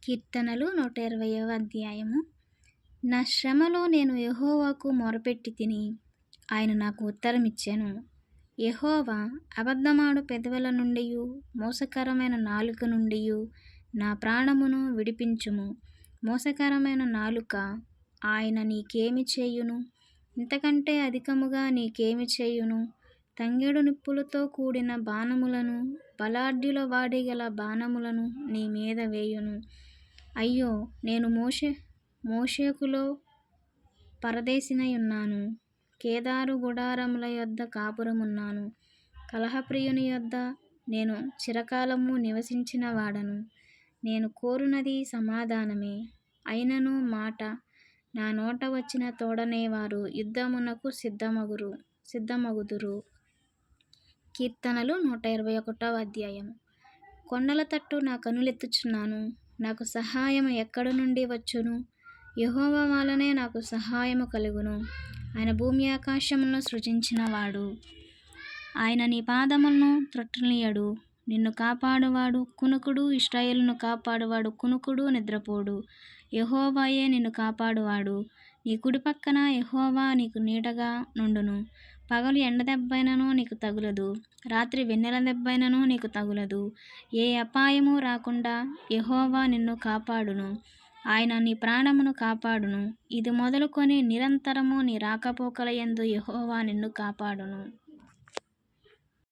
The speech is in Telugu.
కీర్తనలు 120వ అధ్యాయము. నా శ్రమలో నేను యెహోవాకు మొరపెట్టి తిని, ఆయన నాకు ఉత్తరమిచ్చెను. యెహోవా అబద్ధమాడు పెదవుల నుండియు మోసకరమైన నాలుక నుండియు నా ప్రాణమును విడిపించుము. మోసకరమైన నాలుక ఆయన నీకేమి చేయును? ఇంతకంటే అధికముగా నీకేమి చేయును? తంగెడు నిప్పులతో కూడిన బాణములను, బలాఢ్యుల వాడిగల బాణములను నీ మీద వేయును. అయ్యో, నేను మోషేకులో పరదేశినయున్నాను. కేదారు గుడారముల యొద్ద కాపురమున్నాను. కలహప్రియుని యొద్ద నేను చిరకాలము నివసించిన వాడను. నేను కోరునది సమాధానమే, అయినను మాట నా నోట వచ్చిన తోడనే వారు యుద్ధమునకు సిద్ధమగుదురు. కీర్తనలు 121వ అధ్యాయము. కొండల తట్టు నా కనులెత్తుచున్నాను. నాకు సహాయము ఎక్కడ నుండి వచ్చును? యెహోవా వలనే నాకు సహాయము కలుగును. ఆయన భూమి ఆకాశములను సృజించినవాడు. ఆయన నీ పాదములను త్రొట్టనియ్యడు. నిన్ను కాపాడువాడు కునుకుడు, ఇశ్రాయేలును కాపాడువాడు కునుకుడు, నిద్రపోడు. యెహోవాయే నిన్ను కాపాడువాడు. నీ కుడి పక్కన యెహోవా నీకు నీడగా నుండును. పగలు ఎండదెబ్బైనను నీకు తగులదు, రాత్రి వెన్నెల దెబ్బైనను నీకు తగులదు. ఏ అపాయము రాకుండా యెహోవా నిన్ను కాపాడును. ఆయన నీ ప్రాణమును కాపాడును. ఇది మొదలుకొని నిరంతరము నీ రాకపోకల యందు యెహోవా నిన్ను కాపాడును.